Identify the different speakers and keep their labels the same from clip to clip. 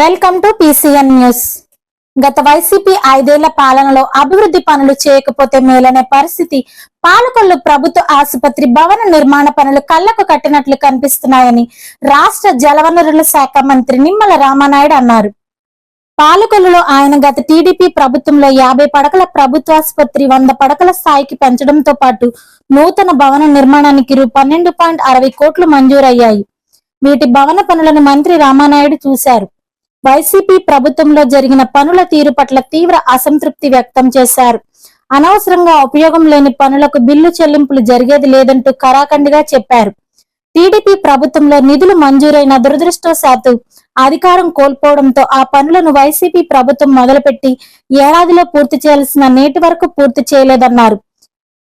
Speaker 1: Welcome to PCN news. గత YCP 5 ఏళ్ల పాలనలో అభివృద్ధి పనులు చేయకపోతే మేలనే పరిస్థితి పాలకొల్లు ప్రభుత్వ ఆసుపత్రి భవన నిర్మాణ పనులు కళ్లకు కట్టినట్లు కనిపిస్తున్నాయని రాష్ట్ర జలవనరుల శాఖ మంత్రి నిమ్మల రామానాయుడు అన్నారు. పాలకొల్లులో ఆయన గత టీడీపీ ప్రభుత్వంలో 50 పడకల ప్రభుత్వాసుపత్రి 100 పడకల స్థాయికి పెంచడంతో పాటు నూతన భవన నిర్మాణానికి రూ. 12.60 కోట్లు మంజూరయ్యాయి. వీటి భవన పనులను మంత్రి రామానాయుడు చూశారు. వైసీపీ ప్రభుత్వంలో జరిగిన పనుల తీరు పట్ల తీవ్ర అసంతృప్తి వ్యక్తం చేశారు. అనవసరంగా ఉపయోగం లేని పనులకు బిల్లు చెల్లింపులు జరిగేది లేదంటూ కరాఖండిగా చెప్పారు. టీడీపీ ప్రభుత్వంలో నిధులు మంజూరైన దురదృష్టవశాత్తు అధికారం కోల్పోవడంతో ఆ పనులను వైసీపీ ప్రభుత్వం మొదలుపెట్టి ఏడాదిలో పూర్తి చేయాల్సిన నేటి వరకు పూర్తి చేయలేదన్నారు.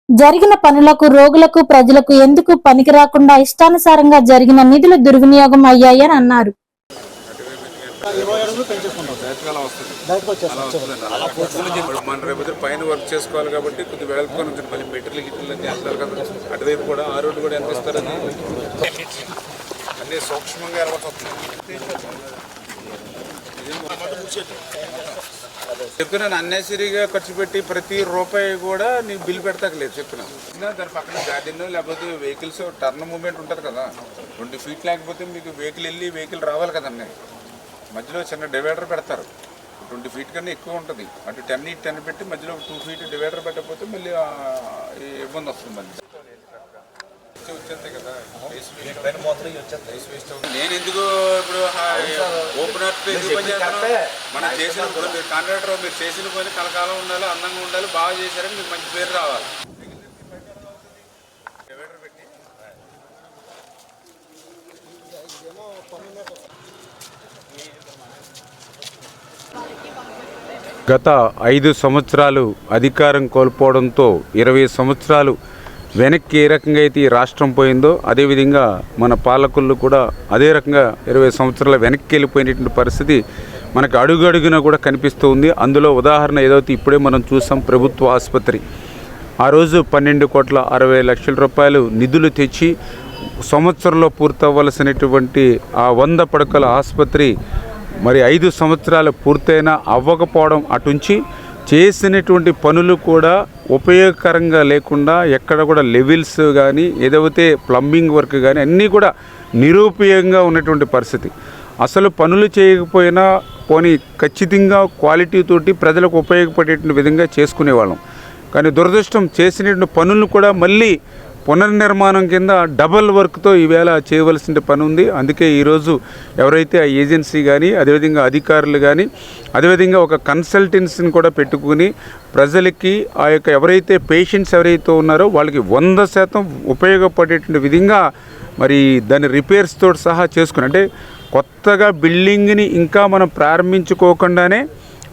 Speaker 1: జరిగిన పనులకు రోగులకు ప్రజలకు ఎందుకు పనికి రాకుండా ఇష్టానుసారంగా జరిగిన నిధులు దుర్వినియోగం అయ్యాయని అన్నారు.
Speaker 2: పైన వర్క్ చేసుకోవాలి కాబట్టి కొద్దిగా వెళ్తుకొని ఉంటుంది. మళ్ళీ మెటీరియల్ గిట్లు అన్నీ అంటారు కదా, అటువైపు కూడా ఆ రోడ్డు కూడా ఎంత ఇస్తారని అన్నీ సూక్ష్మంగా ఏర్పడుతుంది. చెప్పినాను అన్నెసరీగా ఖర్చు పెట్టి ప్రతి రూపాయి కూడా నీకు బిల్ పెడతాకలేదు చెప్పినాను. దాని పక్కన గార్డెన్ లేకపోతే వెహికల్స్ టర్న్ మూవ్మెంట్ ఉంటుంది కదా, 20 ఫీట్ లేకపోతే మీకు వెహికల్ వెళ్ళి వెహికల్ రావాలి కదండి. మధ్యలో చిన్న డివైడర్ పెడతారు, 20 ఫీట్ కన్నా ఎక్కువ ఉంటుంది. అటు 10 పెట్టి మధ్యలో 2 ఫీట్ డివైడర్ పెట్టకపోతే మళ్ళీ ఇబ్బంది వస్తుంది. మళ్ళీ వచ్చేస్తాయి కదా, నేను ఎందుకు ఇప్పుడు ఓపెన్ మనం చేసిన కాంట్రాక్టర్ మీరు చేసిన పని కలకాలం ఉండాలి, అందంగా ఉండాలి, బాగా చేశారని మీకు మంచి పేరు రావాలి.
Speaker 3: గత 5 సంవత్సరాలు అధికారం కోల్పోవడంతో 20 సంవత్సరాలు వెనక్కి ఏ రకంగా అయితే ఈ రాష్ట్రం పోయిందో అదేవిధంగా మన పాలకులు కూడా అదే రకంగా 20 సంవత్సరాల వెనక్కి వెళ్ళిపోయినటువంటి పరిస్థితి మనకు అడుగడుగున కూడా కనిపిస్తూ ఉంది. అందులో ఉదాహరణ ఏదైతే ఇప్పుడే మనం చూసాం, ప్రభుత్వ ఆసుపత్రి ఆ రోజు 12,60,00,000 రూపాయలు నిధులు తెచ్చి సంవత్సరంలో పూర్తవ్వాల్సినటువంటి ఆ 100 పడకల ఆసుపత్రి మరి 5 సంవత్సరాలు పూర్తయినా అవ్వకపోవడం, అటుంచి చేసినటువంటి పనులు కూడా ఉపయోగకరంగా లేకుండా ఎక్కడ కూడా లెవెల్స్ కానీ ఏదైతే ప్లంబింగ్ వర్క్ కానీ అన్నీ కూడా నిరుపయోగంగా ఉన్నటువంటి పరిస్థితి. అసలు పనులు చేయకపోయినా పోనీ ఖచ్చితంగా క్వాలిటీతోటి ప్రజలకు ఉపయోగపడేటువంటి విధంగా చేసుకునేవాళ్ళం. కానీ దురదృష్టం చేసినటువంటి పనులను కూడా మళ్ళీ పునర్నిర్మాణం కింద డబల్ వర్క్తో ఈవేళ చేయవలసిన పని ఉంది. అందుకే ఈరోజు ఎవరైతే ఆ ఏజెన్సీ కానీ అదేవిధంగా అధికారులు కానీ అదేవిధంగా ఒక కన్సల్టెన్సీని కూడా పెట్టుకుని ప్రజలకి ఆ యొక్క ఎవరైతే పేషెంట్స్ ఎవరైతే ఉన్నారో వాళ్ళకి 100% ఉపయోగపడేటువంటి విధంగా మరి దాని రిపేర్స్తో సహా చేసుకుని, అంటే కొత్తగా బిల్డింగ్ని ఇంకా మనం ప్రారంభించుకోకుండానే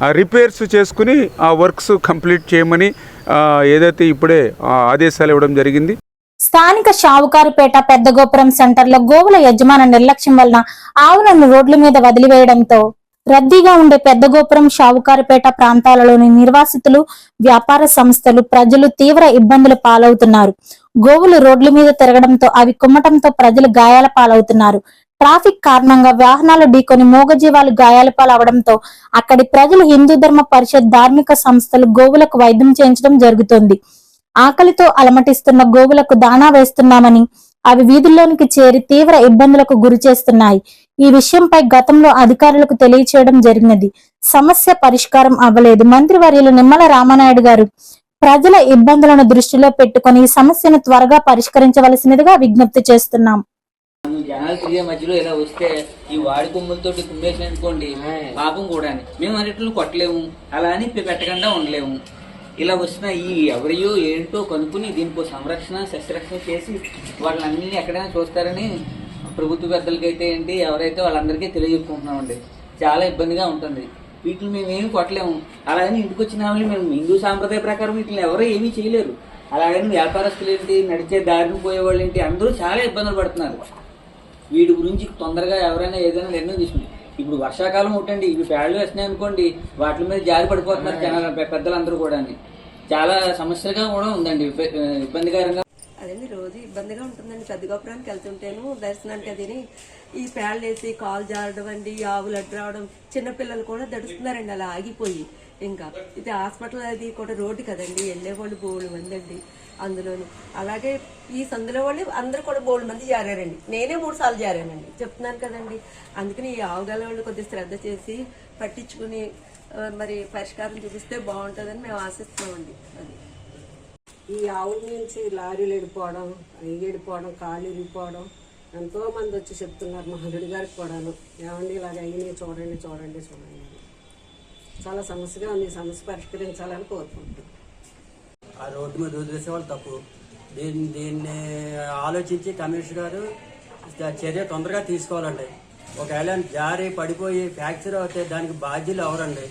Speaker 3: ఆ రిపేర్స్ చేసుకుని ఆ వర్క్స్ కంప్లీట్ చేయమని ఏదైతే ఇప్పుడే ఆదేశాలు ఇవ్వడం జరిగింది.
Speaker 1: స్థానిక షావుకారుపేట పెద్ద గోపురం సెంటర్లో గోవుల యజమాన నిర్లక్ష్యం వలన ఆవులను రోడ్ల మీద వదిలివేయడంతో రద్దీగా ఉండే పెద్ద గోపురం షావుకారుపేట ప్రాంతాలలోని నిర్వాసితులు, వ్యాపార సంస్థలు, ప్రజలు తీవ్ర ఇబ్బందులు పాలవుతున్నారు. గోవులు రోడ్ల మీద తిరగడంతో అవి కుమ్మటంతో ప్రజలు గాయాల పాలవుతున్నారు. ట్రాఫిక్ కారణంగా వాహనాలు ఢీకొని మూగజీవాలు గాయాల పాలవడంతో అక్కడి ప్రజలు హిందూ ధర్మ పరిషత్ ధార్మిక సంస్థలు గోవులకు వైద్యం చేయించడం జరుగుతోంది. ఆకలితో అలమటిస్తున్న గోవులకు దాణా వేస్తున్నామని అవి వీధుల్లోనికి చేరి తీవ్ర ఇబ్బందులకు గురి చేస్తున్నాయి. ఈ విషయంపై గతంలో అధికారులకు తెలియచేయడం జరిగినది. సమస్య పరిష్కారం అవ్వలేదు. మంత్రివర్యులు నిమ్మల రామానాయుడు గారు ప్రజల ఇబ్బందులను దృష్టిలో పెట్టుకుని ఈ సమస్యను త్వరగా పరిష్కరించవలసినదిగా విజ్ఞప్తి చేస్తున్నాం.
Speaker 4: జనాలు తిరిగే మధ్యలో ఇలా వస్తే ఈ వాడి కొమ్ములతో కుమ్మేసిన అనుకోండి పాపం కూడా మేము అన్నిట్లు కొట్టలేము, అలా అని పెట్టకుండా ఉండలేము. ఇలా వచ్చిన ఈ ఎవరియో ఏంటో కనుక్కుని దీనికో సంరక్షణ శస్త్రరక్షణ చేసి వాళ్ళన్నీ ఎక్కడైనా చూస్తారని ప్రభుత్వ పెద్దలకైతే ఏంటి ఎవరైతే వాళ్ళందరికీ తెలియజెప్పుకుంటున్నామండి. చాలా ఇబ్బందిగా ఉంటుంది. వీటిని మేమేమి కొట్టలేము. అలాగని ఇంటికి వచ్చిన వాళ్ళని మేము హిందూ సాంప్రదాయ ప్రకారం వీటిని ఎవరో ఏమీ చేయలేరు. అలాగని వ్యాపారస్తులు ఏంటి, నడిచే దారిని పోయేవాళ్ళు ఏంటి, అందరూ చాలా ఇబ్బందులు పడుతున్నారు. వీటి గురించి తొందరగా ఎవరైనా ఏదైనా నిర్ణయం తీసుకుంది. ఇప్పుడు వర్షాకాలం ఒకటండి, ఇవి పేడలు వేస్తున్నాయి అనుకోండి, వాటి మీద జారి పడిపోతున్నారు జనాలు, పెద్దలందరూ కూడా. చాలా సమస్యగా కూడా ఉందండి, ఇబ్బందికరంగా.
Speaker 5: అదండి రోజు ఇబ్బందిగా ఉంటుందండి. పెద్ద గోపురానికి వెళ్తుంటేను దర్శనానికి అదిని ఈ పేడలు వేసి కాలు జారడం అండి, ఆవులు అడ్డు రావడం, చిన్నపిల్లలు కూడా దడుస్తున్నారండి అలా ఆగిపోయి. ఇంకా ఇది హాస్పిటల్ అది కూడా రోడ్డు కదండి, వెళ్ళేవాళ్ళు బోళ్ళు మంది అండి అందులోను. అలాగే ఈ సందులో వాళ్ళు అందరూ కూడా బోళ్ళు మంది జారారండి. నేనే 3 సార్లు జారానండి, చెప్తున్నాను కదండి. అందుకని ఈ ఆవుగల వాళ్ళు కొద్దిగా శ్రద్ధ చేసి పట్టించుకుని మరి పరిష్కారం చూపిస్తే బాగుంటుందని మేము ఆశిస్తున్నామండి. అది
Speaker 6: ఈ ఆవుల నుంచి లారీలు వెళ్ళిపోవడం, ఎగిడిపోవడం, కాళ్ళు ఇరిగిపోవడం ఎంతో మంది వచ్చి చెప్తున్నారు. మా హల్లుడి గారికి కూడాను, ఏమండి ఇలాగ అయినాయి చూడండి చూడండి చూడండి అని. చాలా సమస్యగా ఉంది. ఈ సమస్య పరిష్కరించాలని కోరుకుంటున్నాను.
Speaker 7: ఆ రోడ్డు మీద వదిలేసే వాళ్ళు తప్పు. దీన్ని ఆలోచించి కమిషనర్ గారు చర్య తొందరగా తీసుకోవాలండి. ఒకవేళ జారి పడిపోయి ఫ్రాక్చర్ అవుతే దానికి బాధ్యులు ఎవరండి?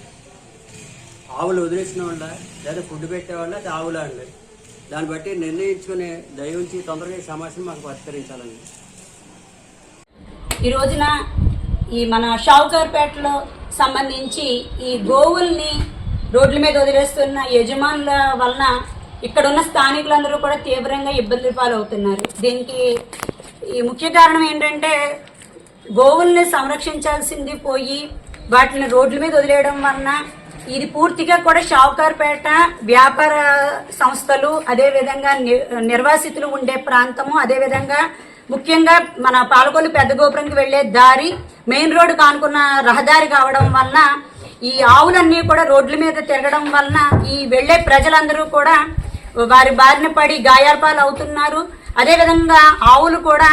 Speaker 7: ఆవులు వదిలేసిన వాళ్ళ, లేదా ఫుడ్ పెట్టేవాళ్ళ, అది ఆవులా అండి? దాన్ని బట్టి నిర్ణయించుకుని దయవుంచి తొందరగా ఈ సమస్యను మాకు పరిష్కరించాలండి.
Speaker 8: ఈ రోజున ఈ మన షావుకార్పేటలో సంబంధించి ఈ గోవుల్ని రోడ్ల మీద వదిలేస్తున్న యజమానుల వలన ఇక్కడున్న స్థానికులందరూ కూడా తీవ్రంగా ఇబ్బందుల పాలవుతున్నారు. దీనికి ఈ ముఖ్య కారణం ఏంటంటే గోవుల్ని సంరక్షించాల్సింది పోయి వాటిని రోడ్ల మీద వదిలేయడం వలన ఇది పూర్తిగా కూడా షావుకార్పేట వ్యాపార సంస్థలు, అదేవిధంగా నిర్వాసితులు ఉండే ప్రాంతము, అదేవిధంగా ముఖ్యంగా మన పాలకొల్లు పెద్ద గోపురంకి వెళ్లే దారి మెయిన్ రోడ్డు కానుకున్న రహదారి కావడం వలన ఈ ఆవులన్నీ కూడా రోడ్ల మీద తిరగడం వలన ఈ వెళ్లే ప్రజలందరూ కూడా వారి బారిన పడి గాయాలపాలు అవుతున్నారు. అదేవిధంగా ఆవులు కూడా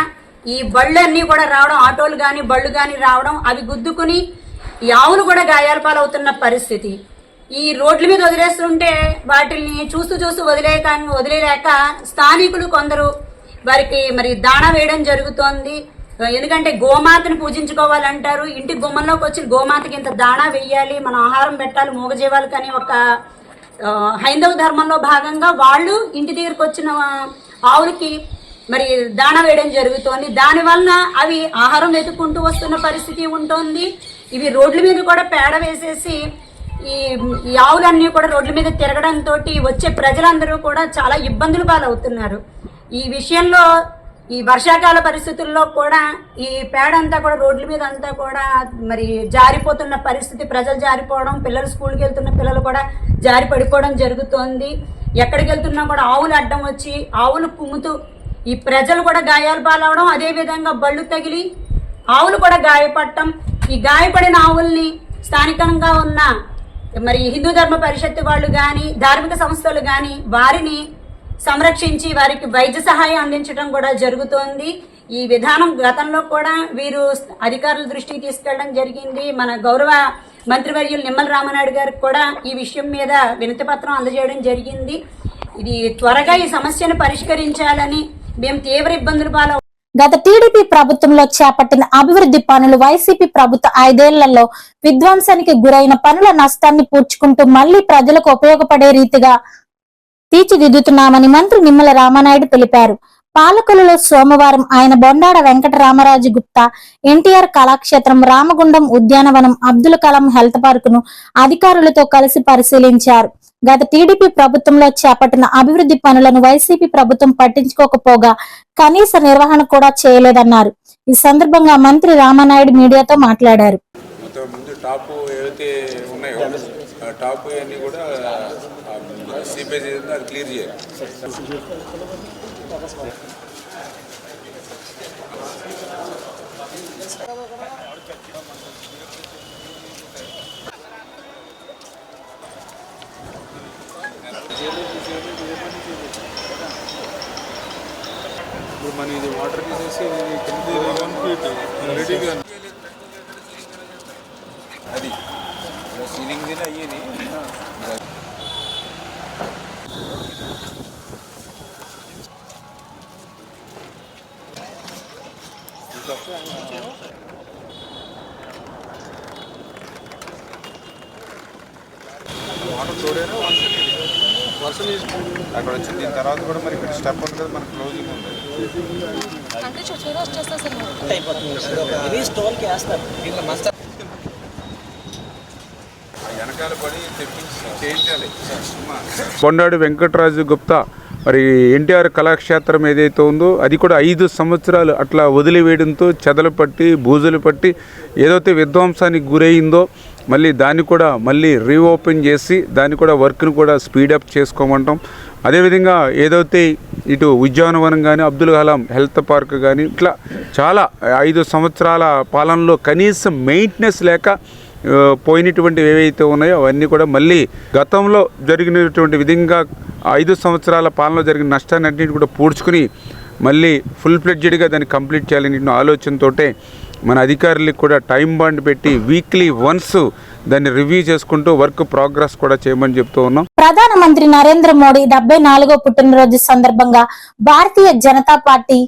Speaker 8: ఈ బళ్ళన్నీ కూడా రావడం, ఆటోలు కానీ బళ్ళు కానీ రావడం, అవి గుద్దుకుని ఈ ఆవులు కూడా గాయాలపాలు అవుతున్న పరిస్థితి. ఈ రోడ్ల మీద వదిలేస్తుంటే వాటిని చూస్తూ వదిలేలేక స్థానికులు కొందరు వారికి మరి దాణా వేయడం జరుగుతోంది. ఎందుకంటే గోమాతను పూజించుకోవాలంటారు. ఇంటి గుమ్మంలోకి వచ్చి గోమాతకి ఇంత దాణా వేయాలి, మనం ఆహారం పెట్టాలి మూగజీవాలు కానీ ఒక హైందవ ధర్మంలో భాగంగా వాళ్ళు ఇంటి దగ్గరకు వచ్చిన ఆవులకి మరి దాణా వేయడం జరుగుతోంది. దానివల్ల అవి ఆహారం వెతుక్కుంటూ వస్తున్న పరిస్థితి ఉంటుంది. ఇవి రోడ్ల మీద కూడా పేడ వేసేసి ఈ ఆవులన్నీ కూడా రోడ్ల మీద తిరగడంతో వచ్చే ప్రజలందరూ కూడా చాలా ఇబ్బందులు పాలవుతున్నారు. ఈ విషయంలో ఈ వర్షాకాల పరిస్థితుల్లో కూడా ఈ పేడ అంతా కూడా రోడ్ల మీద అంతా కూడా మరి జారిపోతున్న పరిస్థితి, ప్రజలు జారిపోవడం, పిల్లలు స్కూల్కి వెళ్తున్న పిల్లలు కూడా జారి పడిపోవడం జరుగుతోంది. ఎక్కడికి వెళ్తున్నా కూడా ఆవులు అడ్డం వచ్చి ఆవులు కుమ్ముతూ ఈ ప్రజలు కూడా గాయాలు పాలవడం, అదేవిధంగా బళ్ళు తగిలి ఆవులు కూడా గాయపడటం. ఈ గాయపడిన ఆవుల్ని స్థానికంగా ఉన్న మరి హిందూ ధర్మ పరిషత్ వాళ్ళు కానీ ధార్మిక సంస్థలు కానీ వారిని సంరక్షించి వారికి వైద్య సహాయం అందించడం కూడా జరుగుతోంది. ఈ విధానం గతంలో కూడా వీరు అధికారుల దృష్టికి తీసుకెళ్లడం జరిగింది. మన గౌరవ మంత్రివర్యులు నిమ్మల రామనాయుడు గారికి కూడా ఈ విషయం మీద వినతి పత్రం అందజేయడం జరిగింది. ఇది త్వరగా ఈ సమస్యను పరిష్కరించాలని మేము తీవ్ర ఇబ్బందులు పాలు.
Speaker 1: గత టీడీపీ ప్రభుత్వంలో చేపట్టిన అభివృద్ధి పనులు వైసీపీ ప్రభుత్వ 5 ఏళ్లలో విధ్వంసానికి గురైన పనుల నష్టాన్ని పూడ్చుకుంటూ మళ్లీ ప్రజలకు ఉపయోగపడే రీతిగా తీర్చిదిద్దుతున్నామని మంత్రి నిమ్మల రామనాయుడు తెలిపారు. పాలకొల్లులో సోమవారం ఆయన బొండాడ వెంకటరామరాజు గుప్తా ఎన్టీఆర్ కళాక్షేత్రం, రామగుండం ఉద్యానవనం, అబ్దుల్ కలాం హెల్త్ పార్క్ ను అధికారులతో కలిసి పరిశీలించారు. గత టీడీపీ ప్రభుత్వంలో చేపట్టిన అభివృద్ధి పనులను వైసీపీ ప్రభుత్వం పట్టించుకోకపోగా కనీస నిర్వహణ కూడా చేయలేదన్నారు. ఈ సందర్భంగా మంత్రి రామనాయుడు మీడియాతో మాట్లాడారు.
Speaker 2: ముందు టాప్ ఏవైతే ఉన్నాయో టాప్ అన్ని కూడా సీపేజ్ అది క్లియర్ చేయాలి. ఇప్పుడు మన ఇది వాటర్ తీసేసి రెడీగా అది సీలింగ్ మీద అయ్యేది. వాటర్ చూడేనా వర్షం అక్కడ వచ్చింది. దీని తర్వాత కూడా మరి ఇక్కడ స్టెప్ ఉంది కదా, మనకు క్లోజింగ్ ఉంది. వెనకాల పడి తెప్పించి చేయించాలి.
Speaker 3: బొండాడు వెంకటరాజు గుప్తా మరి ఎన్టీఆర్ కళాక్షేత్రం ఏదైతే ఉందో అది కూడా 5 సంవత్సరాలు అట్లా వదిలివేయడంతో చెదలు పట్టి బూజులు పట్టి ఏదైతే విధ్వంసానికి గురైందో మళ్ళీ దాన్ని కూడా మళ్ళీ రీఓపెన్ చేసి దాన్ని కూడా వర్క్ను కూడా స్పీడప్ చేసుకోమంటాం. అదేవిధంగా ఏదైతే ఇటు ఉద్యానవనం కానీ అబ్దుల్ కలాం హెల్త్ పార్క్ కానీ ఇట్లా చాలా 5 సంవత్సరాల పాలనలో కనీసం మెయింటెనెన్స్ లేక పోయినటువంటివి ఏవైతే ఉన్నాయో అవన్నీ కూడా మళ్ళీ గతంలో జరిగినటువంటి విధంగా 5 సంవత్సరాల పాలనలో జరిగిన నష్టాన్ని అన్నింటినీ కూడా పూడ్చుకుని మళ్ళీ ఫుల్ ఫ్లెడ్జెడ్గా దాన్ని కంప్లీట్ చేయాలని ఆలోచనతోటే మన అధికారులకు కూడా టైం బాండ్ పెట్టి వీక్లీ వన్స్ దాన్ని రివ్యూ చేసుకుంటూ వర్క్ ప్రోగ్రెస్ కూడా చేయమని చెప్తూ ఉన్నాం.
Speaker 1: ప్రధానమంత్రి నరేంద్ర మోడీ 74వ పుట్టినరోజు సందర్భంగా భారతీయ జనతా పార్టీ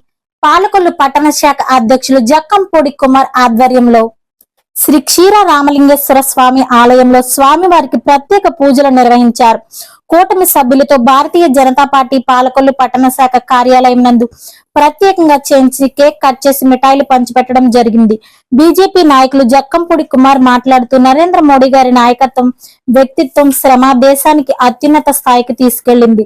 Speaker 1: పాలకొల్లు పట్టణ శాఖ అధ్యక్షులు జక్కంపూడి కుమార్ ఆధ్వర్యంలో శ్రీ క్షీర రామలింగేశ్వర స్వామి ఆలయంలో స్వామివారికి ప్రత్యేక పూజలు నిర్వహించారు. కూటమి సభ్యులతో భారతీయ జనతా పార్టీ పాలకొల్లు పట్టణ శాఖ కార్యాలయం నందు ప్రత్యేకంగా చేయించి కేక్ కట్ చేసి మిఠాయిలు పంచిపెట్టడం జరిగింది. బీజేపీ నాయకులు జక్కంపూడి కుమార్ మాట్లాడుతూ నరేంద్ర మోడీ గారి నాయకత్వం, వ్యక్తిత్వం, శ్రమ దేశానికి అత్యున్నత స్థాయికి తీసుకెళ్లింది.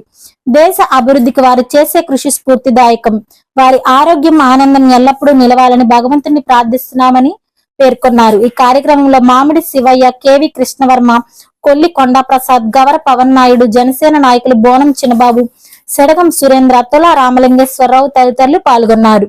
Speaker 1: దేశ అభివృద్ధికి వారు చేసే కృషి స్ఫూర్తిదాయకం. వారి ఆరోగ్యం, ఆనందం ఎల్లప్పుడూ నిలవాలని భగవంతుని ప్రార్థిస్తున్నామని పేర్కొన్నారు. ఈ కార్యక్రమంలో మామిడి శివయ్య, కేవి కృష్ణవర్మ, కొల్లి కొండాప్రసాద్, గవర పవన్ నాయుడు, జనసేన నాయకులు బోనం చిన్నబాబు, సెడగం సురేంద్ర, తుల రామలింగేశ్వరరావు తదితరులు పాల్గొన్నారు.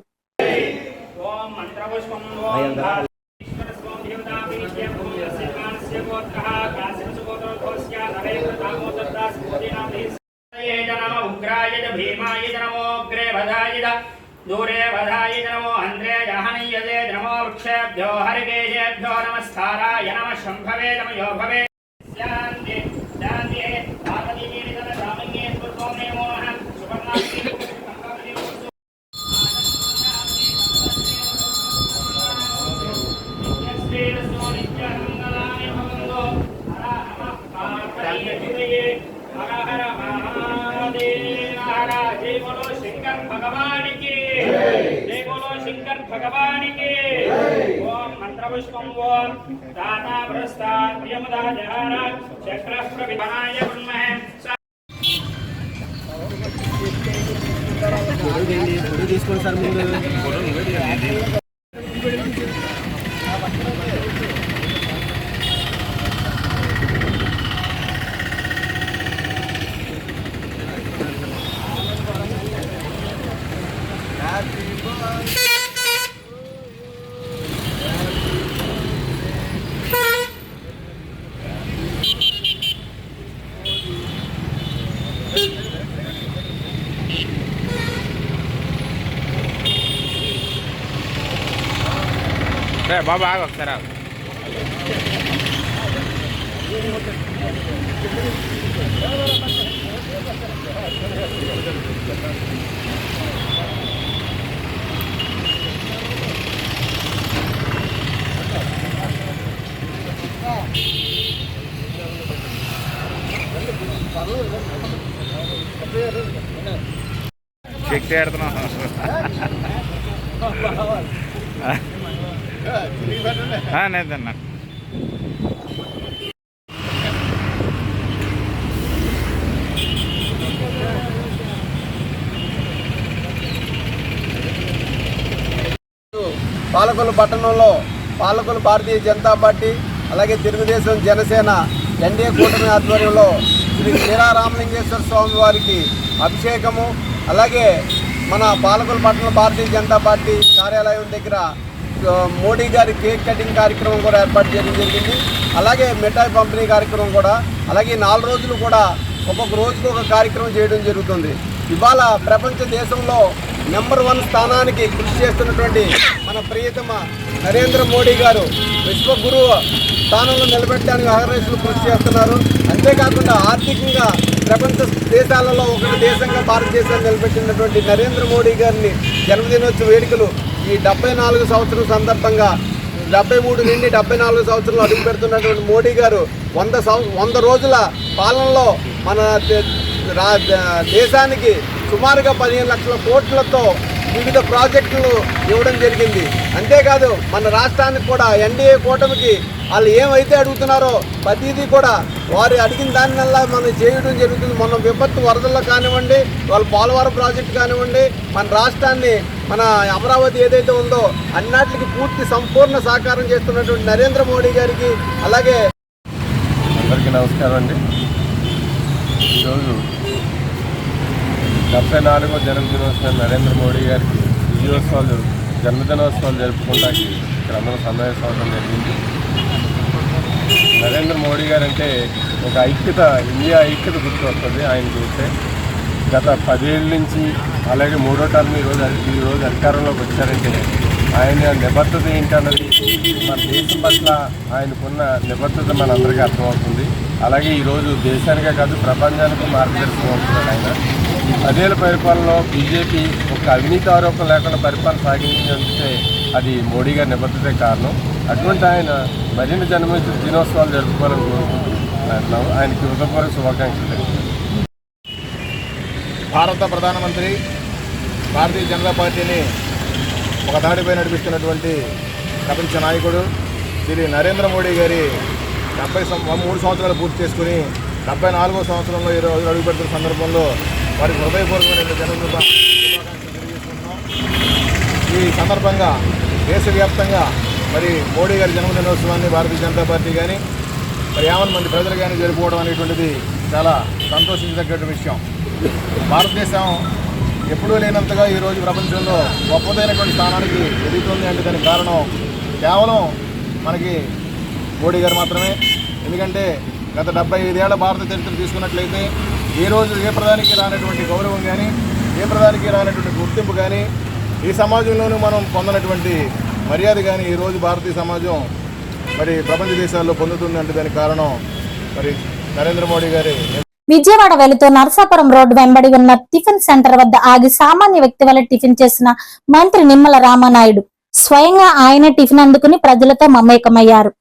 Speaker 9: दूरे वधाय नमो अंद्रे जहनीयते नमो वृक्षेभ्यो हरिकेशेभ्यो नमस्काराय नमः शंभवे नमः योभवे शांति शांति पार्वती देवी तथा रामलिंगेश्वर स्वामी नमो नमः सुवर्णाक्षी भगवान की ओम मंत्रपुष्पम ओम दाता प्रस्ताद प्रियमदा जहारा चक्र प्रविधाय ब्रह्महे फोटो తీసుకోండి సార్ ముందు ఫోటో నువ్వే తీయాలి. బాబా ఒకసారి చెక్ ఆడుతున్నాం. లేదన్నా
Speaker 10: పాలకొల్లు పట్టణంలో పాలకొల్లు భారతీయ జనతా పార్టీ అలాగే తెలుగుదేశం, జనసేన ఎన్డీఏ కూటమి ఆధ్వర్యంలో శ్రీ క్షీర రామలింగేశ్వర స్వామి వారికి అభిషేకము, అలాగే మన పాలకొల్లు పట్టణ భారతీయ జనతా పార్టీ కార్యాలయం దగ్గర మోడీ గారి కేక్ కటింగ్ కార్యక్రమం కూడా ఏర్పాటు చేయడం జరిగింది. అలాగే మిఠాయి పంపిణీ కార్యక్రమం కూడా, అలాగే 4 రోజులు కూడా ఒక్కొక్క రోజుకు ఒక కార్యక్రమం చేయడం జరుగుతుంది. ఇవాళ ప్రపంచ దేశంలో నెంబర్ 1 స్థానానికి కృషి చేస్తున్నటువంటి మన ప్రియతమ నరేంద్ర మోడీ గారు విశ్వగురువు స్థానంలో నిలబెట్టడానికి అహర్నిశలు కృషి చేస్తున్నారు. అంతేకాకుండా ఆర్థికంగా ప్రపంచ దేశాలలో ఒక దేశంగా భారతదేశాన్ని నిలబెట్టినటువంటి నరేంద్ర మోడీ గారిని జన్మదినోత్సవ వేడుకలు ఈ 74 సంవత్సరం సందర్భంగా 73 నుండి 74 సంవత్సరంలో అడుగు పెడుతున్నటువంటి మోడీ గారు 100 రోజుల పాలనలో మన దేశానికి సుమారుగా 15 లక్షల కోట్లతో వివిధ ప్రాజెక్టులు ఇవ్వడం జరిగింది. అంతేకాదు మన రాష్ట్రానికి కూడా ఎన్డీఏ కూటమికి వాళ్ళు ఏమైతే అడుగుతున్నారో ప్రతిదీ కూడా వారు అడిగిన దానివల్ల మనం చేయడం జరుగుతుంది. మొన్న విపత్తు వరదల్లో కానివ్వండి, వాళ్ళ పోలవరం ప్రాజెక్టు కానివ్వండి, మన రాష్ట్రాన్ని మన అమరావతి ఏదైతే ఉందో అన్నిటికీ పూర్తి సంపూర్ణ సహకారం చేస్తున్నటువంటి నరేంద్ర మోడీ గారికి, అలాగే
Speaker 11: అందరికీ నమస్కారం అండి. ఈరోజు 74వ జన్మదినోత్సవం నరేంద్ర మోడీ గారికి జన్మదినోత్సవాలు జరుపుకోవడానికి ఇక్కడ అందరూ సమావేశం అవడం జరిగింది. నరేంద్ర మోడీ గారు అంటే ఒక ఇండియా ఐక్యత గుర్తు వస్తుంది. ఆయన చూస్తే గత 10 ఏళ్ళ నుంచి, అలాగే 3వ టర్మ్ ఈరోజు అధికారంలోకి వచ్చారంటే ఆయన నిబద్ధత ఏంటన్నది మన దేశం పట్ల ఆయనకున్న నిబద్ధత మనందరికీ అర్థమవుతుంది. అలాగే ఈరోజు దేశానికే కాదు ప్రపంచానికి మార్గదర్శకం అవుతున్నాడు ఆయన. ఈ 10 ఏళ్ల పరిపాలనలో బీజేపీ ఒక అవినీతి ఆరోపణ లేకుండా పరిపాలన సాగించినందుకే అది మోడీ గారి నిబద్ధతే కారణం. అటువంటి ఆయన మరిన్ని దినోత్సవాలు జరుపుకోవాలని కోరుకుంటున్నాం. ఆయనకి హృదయపూర్వక శుభాకాంక్షలు తెలుపుతున్నాను.
Speaker 10: భారత ప్రధానమంత్రి భారతీయ జనతా పార్టీని ఒక దాడిపై నడిపిస్తున్నటువంటి ప్రపంచ నాయకుడు శ్రీ నరేంద్ర మోడీ గారి 73 సంవత్సరాలు పూర్తి చేసుకుని 74వ సంవత్సరంలో ఈరోజు అడుగుపెడుతున్న సందర్భంలో వారికి హృదయపూర్వకమైన జన్మదిన శుభాకాంక్షలు తెలియజేస్తున్నాం. ఈ సందర్భంగా దేశవ్యాప్తంగా మరి మోడీ గారి జన్మదినోత్సవాన్ని భారతీయ జనతా పార్టీ కానీ మరి 50 మంది ప్రజలు కానీ జరుపుకోవడం అనేటువంటిది చాలా సంతోషించదగ్గ విషయం. భారతదేశం ఎప్పుడూ లేనంతగా ఈరోజు ప్రపంచంలో గొప్పదైనటువంటి స్థానానికి ఎదుగుతుంది అంటే దానికి కారణం కేవలం మనకి మోడీ గారు మాత్రమే. ఎందుకంటే గత 75 ఏళ్ల భారత చరిత్ర తీసుకున్నట్లయితే ఏ రోజు ఏ ప్రధానికి రానటువంటి గౌరవం కానీ, ఏ ప్రధానికి రానటువంటి గుర్తింపు కానీ, ఈ సమాజంలోనూ మనం పొందనటువంటి మర్యాద కానీ ఈరోజు భారతీయ సమాజం మరి ప్రపంచ దేశాల్లో పొందుతుందంటే దానికి కారణం మరి నరేంద్ర మోడీ గారి.
Speaker 1: విజయవాడ వెళుతూ నరసాపురం రోడ్డు వెంబడి ఉన్న టిఫిన్ సెంటర్ వద్ద ఆగి సామాన్య వ్యక్తి వల్ల టిఫిన్ చేసిన మంత్రి నిమ్మల రామానాయుడు స్వయంగా ఆయన టిఫిన్ అందుకుని ప్రజలతో మమేకమయ్యారు.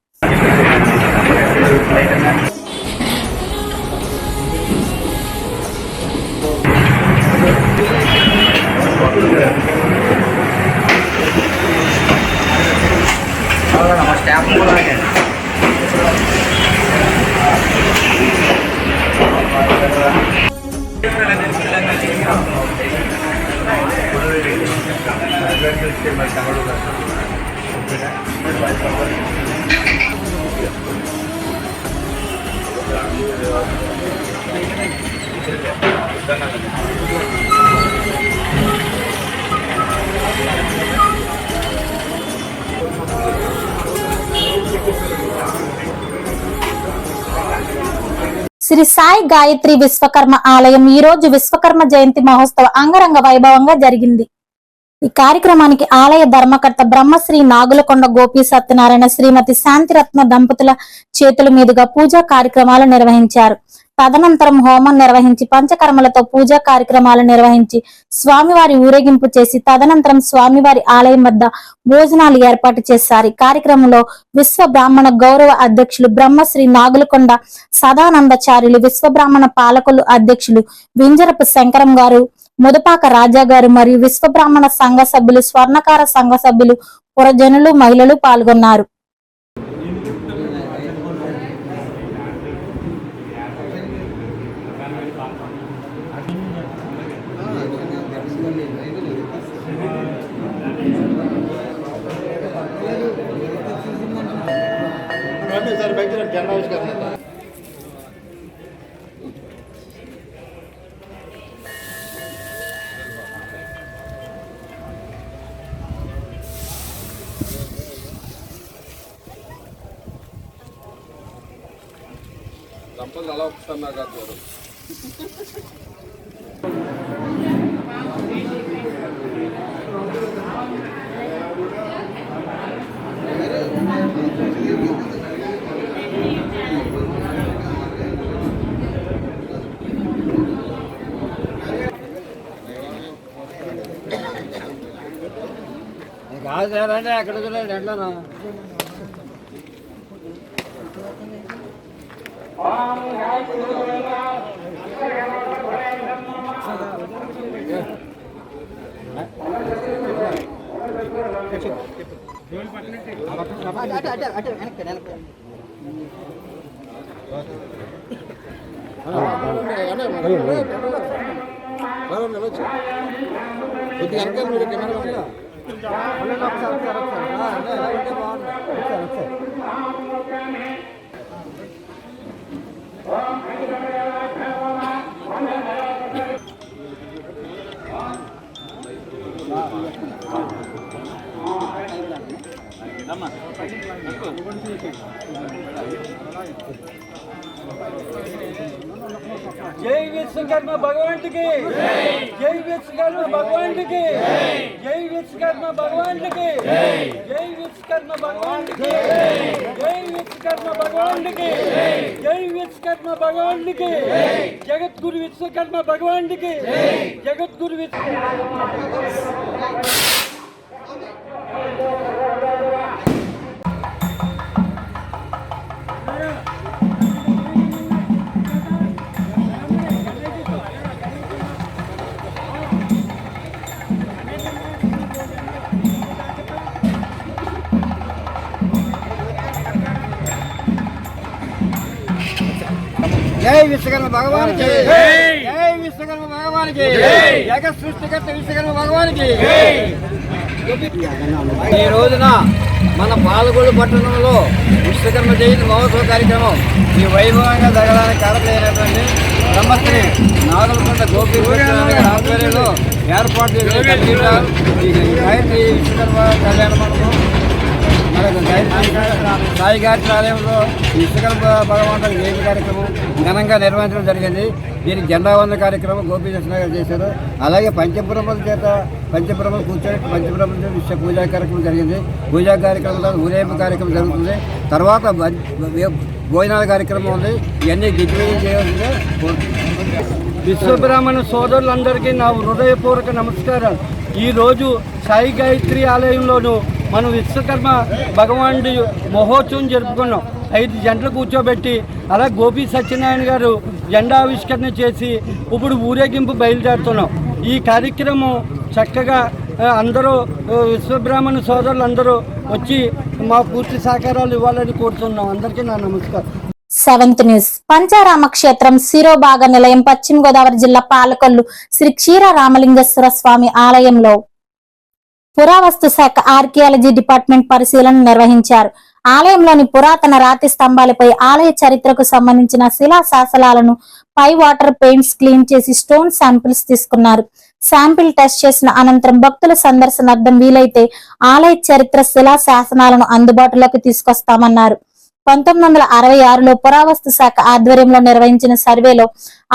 Speaker 1: శ్రీ సాయి గాయత్రి విశ్వకర్మ ఆలయం ఈ రోజు విశ్వకర్మ జయంతి మహోత్సవ అంగరంగ వైభవంగా జరిగింది. ఈ కార్యక్రమానికి ఆలయ ధర్మకర్త బ్రహ్మశ్రీ నాగులకొండ గోపి సత్యనారాయణ, శ్రీమతి శాంతిరత్న దంపతుల చేతుల మీదుగా పూజా కార్యక్రమాలు నిర్వహించారు. తదనంతరం హోమం నిర్వహించి పంచకర్మలతో పూజా కార్యక్రమాలు నిర్వహించి స్వామివారి ఊరేగింపు చేసి తదనంతరం స్వామివారి ఆలయం వద్ద భోజనాలు ఏర్పాటు చేశారు. ఈ కార్యక్రమంలో విశ్వ బ్రాహ్మణ గౌరవ అధ్యక్షులు బ్రహ్మశ్రీ నాగులకొండ సదానందాచార్యులు, విశ్వ బ్రాహ్మణ పాలకులు అధ్యక్షులు వింజరపు శంకరం గారు, ముదపాక రాజా గారు మరియు విశ్వ బ్రాహ్మణ సంఘ సభ్యులు, స్వర్ణకార సంఘ సభ్యులు, పురజనులు, మహిళలు పాల్గొన్నారు.
Speaker 11: దంపతులు అలా ఒకసారి నాకు చూడండి.
Speaker 7: కాదు అంటే ఎక్కడ ఎట్లా జై విశ్వకర్మ భగవానుడికి జై విశ్వకర్మ భగవానుడికి జై విశ్వకర్మ భగవానుడికి జై విశ్వకర్మ భగవానుడికి జై విశ్వకర్మ భగవానుడికి జై విశ్వకర్మ భగవానుడికి జగద్గురు విశ్వకర్మ భగవానుడికి జగద్గురు జై విశ్వకర్మ భగవానికి జై విశ్వకర్మ భగవానికి జగత్ సృష్టికర్త విశ్వకర్మ భగవానికి. ఈ రోజున మన పాలకొల్లు పట్టణంలో విశ్వకర్మ జయంతి మహోత్సవ కార్యక్రమం ఈ వైభవంగా జరగడానికి కారణమైనటువంటి బ్రహ్మశ్రీ నాగలకొండ గోపి ఆధ్వర్యంలో ఏర్పాటు చేసిన గాయత్రి విశ్వకర్మ కళ్యాణ మండపం సాయి గాయత్రి ఆలయంలో విశ్వకర్మ భగవంతుడి జయంతి కార్యక్రమం ఘనంగా నిర్వహించడం జరిగింది. దీనికి జెండా వందన కార్యక్రమం గోపీకృష్ణ గారు చేశారు. అలాగే పంచబ్రహ్మలు కూర్చొని పంచబ్రహ్మల విశ్వ పూజా కార్యక్రమం జరిగింది. పూజా కార్యక్రమం తర్వాత ఊరేగింపు కార్యక్రమం జరుగుతుంది. తర్వాత భోజనాల కార్యక్రమం ఉంది. ఇవన్నీ దిగ్విజయం చేయాల్సిందే. విశ్వబ్రాహ్మణ సోదరులందరికీ నా హృదయపూర్వక నమస్కారాలు. ఈరోజు సాయి గాయత్రి ఆలయంలోనూ మనం విశ్వకర్మ భగవానుడి మహోత్సవం జరుపుకున్నాం. 5 గంటలు కూర్చోబెట్టి అలా గోపి సత్యనారాయణ గారు జెండా ఆవిష్కరణ చేసి ఇప్పుడు ఊరేగింపు బయలుదేరుతున్నాం. ఈ కార్యక్రమం చక్కగా అందరూ విశ్వబ్రాహ్మణ సోదరులు అందరూ వచ్చి మా పూర్తి సహకారాలు ఇవ్వాలని కోరుతున్నాం. అందరికీ నా నమస్కారం.
Speaker 1: 7th news. పంచారామ క్షేత్రం శిరోభాగ నిలయం పశ్చిమ గోదావరి జిల్లా పాలకొల్లు శ్రీ క్షీర రామలింగేశ్వర స్వామి ఆలయంలో పురావస్తు శాఖ ఆర్కియాలజీ డిపార్ట్మెంట్ పరిశీలన నిర్వహించారు. ఆలయంలోని పురాతన రాతి స్తంభాలపై ఆలయ చరిత్రకు సంబంధించిన శిలా శాసనాలను పై వాటర్ పెయింట్స్ క్లీన్ చేసి స్టోన్ శాంపిల్స్ తీసుకున్నారు. శాంపిల్ టెస్ట్ చేసిన అనంతరం భక్తుల సందర్శనార్థం వీలైతే ఆలయ చరిత్ర శిలా శాసనాలను అందుబాటులోకి తీసుకొస్తామన్నారు. 1966లో పురావస్తు శాఖ ఆధ్వర్యంలో నిర్వహించిన సర్వేలో